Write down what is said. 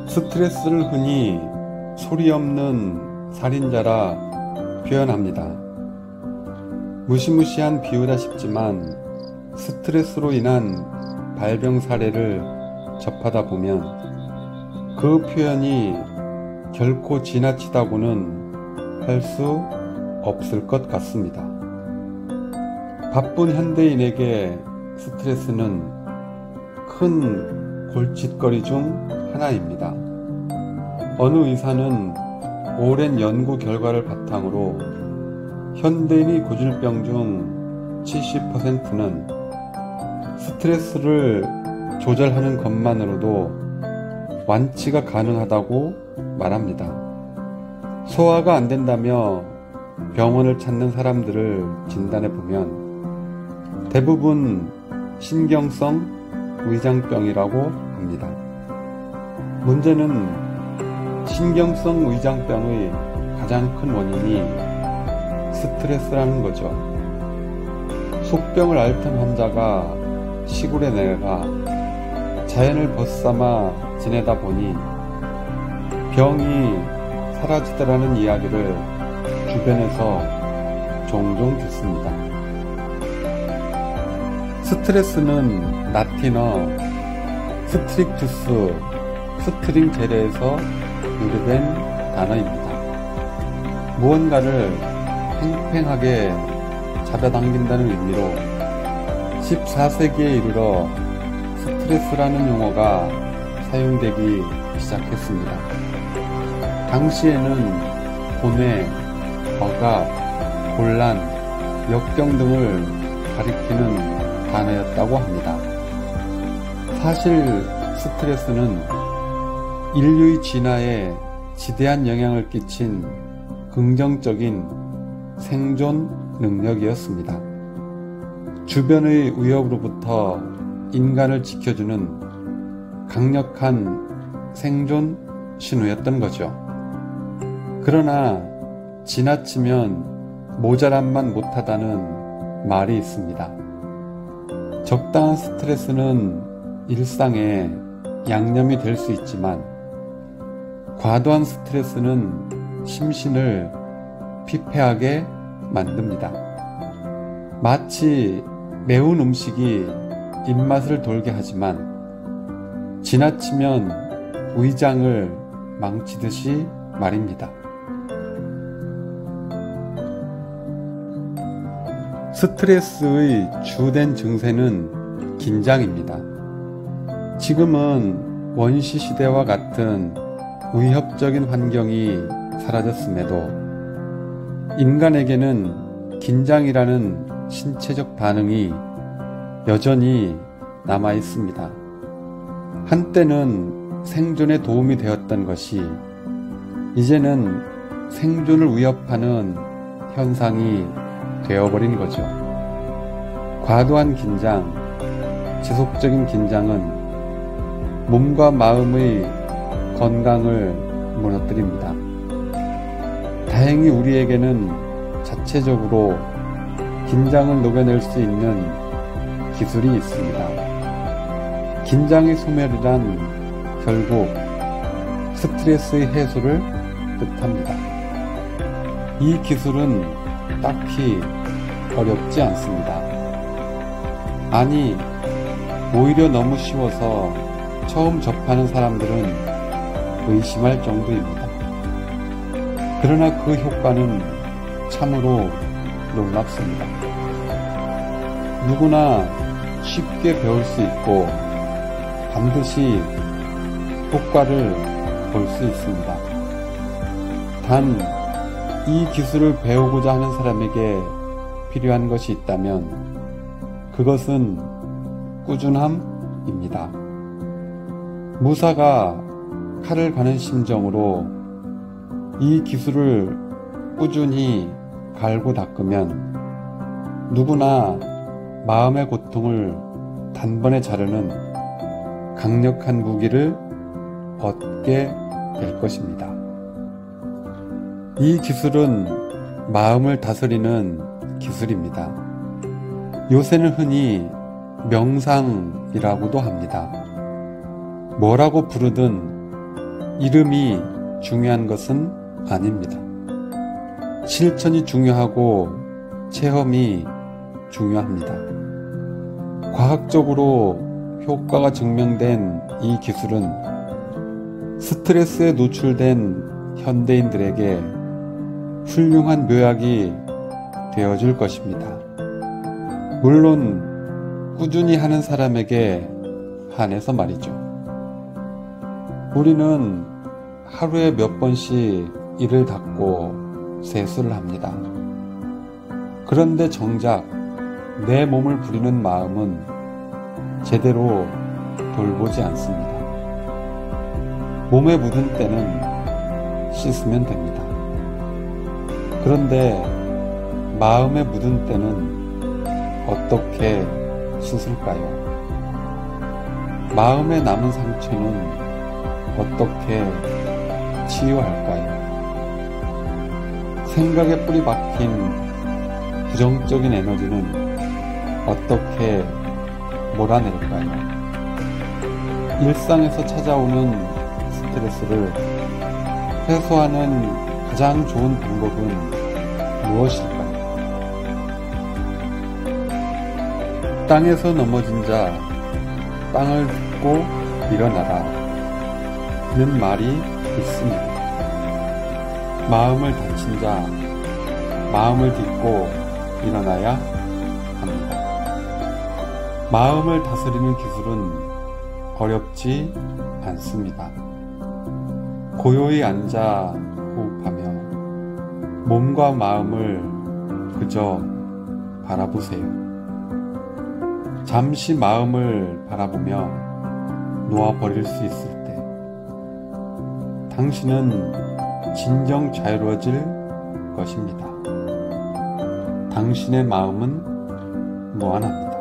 스트레스를 흔히 소리 없는 살인자라 표현합니다. 무시무시한 비유다 싶지만 스트레스로 인한 발병 사례를 접하다 보면 그 표현이 결코 지나치다고는 할 수 없을 것 같습니다. 바쁜 현대인에게 스트레스는 큰 골칫거리 중 하나입니다. 어느 의사는 오랜 연구 결과를 바탕으로 현대인의 고질병 중 70%는 스트레스를 조절하는 것만으로도 완치가 가능하다고 말합니다. 소화가 안 된다며 병원을 찾는 사람들을 진단해보면 대부분 신경성 위장병이라고 합니다. 문제는 신경성 위장병의 가장 큰 원인이 스트레스라는 거죠. 속병을 앓던 환자가 시골에 내려가 자연을 벗삼아 지내다 보니 병이 사라지더라는 이야기를 주변에서 종종 듣습니다. 스트레스는 라틴어 스트릭투스 스트링 제레에서 유래된 단어입니다. 무언가를 팽팽하게 잡아당긴다는 의미로 14세기에 이르러 스트레스라는 용어가 사용되기 시작했습니다. 당시에는 고뇌, 억압, 곤란, 역경 등을 가리키는 단어였다고 합니다. 사실 스트레스는 인류의 진화에 지대한 영향을 끼친 긍정적인 생존 능력이었습니다. 주변의 위협으로부터 인간을 지켜주는 강력한 생존 신호였던 거죠. 그러나 지나치면 모자람만 못하다는 말이 있습니다. 적당한 스트레스는 일상에 양념이 될 수 있지만 과도한 스트레스는 심신을 피폐하게 만듭니다. 마치 매운 음식이 입맛을 돌게 하지만 지나치면 위장을 망치듯이 말입니다. 스트레스의 주된 증세는 긴장입니다. 지금은 원시 시대와 같은 위협적인 환경이 사라졌음에도 인간에게는 긴장이라는 신체적 반응이 여전히 남아 있습니다. 한때는 생존에 도움이 되었던 것이 이제는 생존을 위협하는 현상이 되어버린 거죠. 과도한 긴장, 지속적인 긴장은 몸과 마음의 건강을 무너뜨립니다. 다행히 우리에게는 자체적으로 긴장을 녹여낼 수 있는 기술이 있습니다. 긴장의 소멸이란 결국 스트레스의 해소를 뜻합니다. 이 기술은 딱히 어렵지 않습니다. 아니, 오히려 너무 쉬워서 처음 접하는 사람들은 의심할 정도입니다. 그러나 그 효과는 참으로 놀랍습니다. 누구나 쉽게 배울 수 있고 반드시 효과를 볼 수 있습니다. 단, 이 기술을 배우고자 하는 사람에게 필요한 것이 있다면 그것은 꾸준함입니다. 무사가 칼을 가는 심정으로 이 기술을 꾸준히 갈고 닦으면 누구나 마음의 고통을 단번에 자르는 강력한 무기를 얻게 될 것입니다. 이 기술은 마음을 다스리는 기술입니다. 요새는 흔히 명상이라고도 합니다. 뭐라고 부르든 이름이 중요한 것은 아닙니다. 실천이 중요하고 체험이 중요합니다. 과학적으로 효과가 증명된 이 기술은 스트레스에 노출된 현대인들에게 훌륭한 묘약이 되어줄 것입니다. 물론 꾸준히 하는 사람에게 한해서 말이죠. 우리는 하루에 몇 번씩 이를 닦고 세수를 합니다. 그런데 정작 내 몸을 부리는 마음은 제대로 돌보지 않습니다. 몸에 묻은 때는 씻으면 됩니다. 그런데 마음에 묻은 때는 어떻게 씻을까요? 마음에 남은 상처는 어떻게 치유할까요? 생각에 뿌리 박힌 부정적인 에너지는 어떻게 몰아낼까요? 일상에서 찾아오는 스트레스를 해소하는 가장 좋은 방법은 무엇일까요? 땅에서 넘어진 자 땅을 딛고 일어나라 는 말이 있습니다. 마음을 다친 자 마음을 딛고 일어나야 합니다. 마음을 다스리는 기술은 어렵지 않습니다. 고요히 앉아 호흡하며 몸과 마음을 그저 바라보세요. 잠시 마음을 바라보며 놓아버릴 수 있을 때 당신은 진정 자유로워질 것입니다. 당신의 마음은 무한합니다.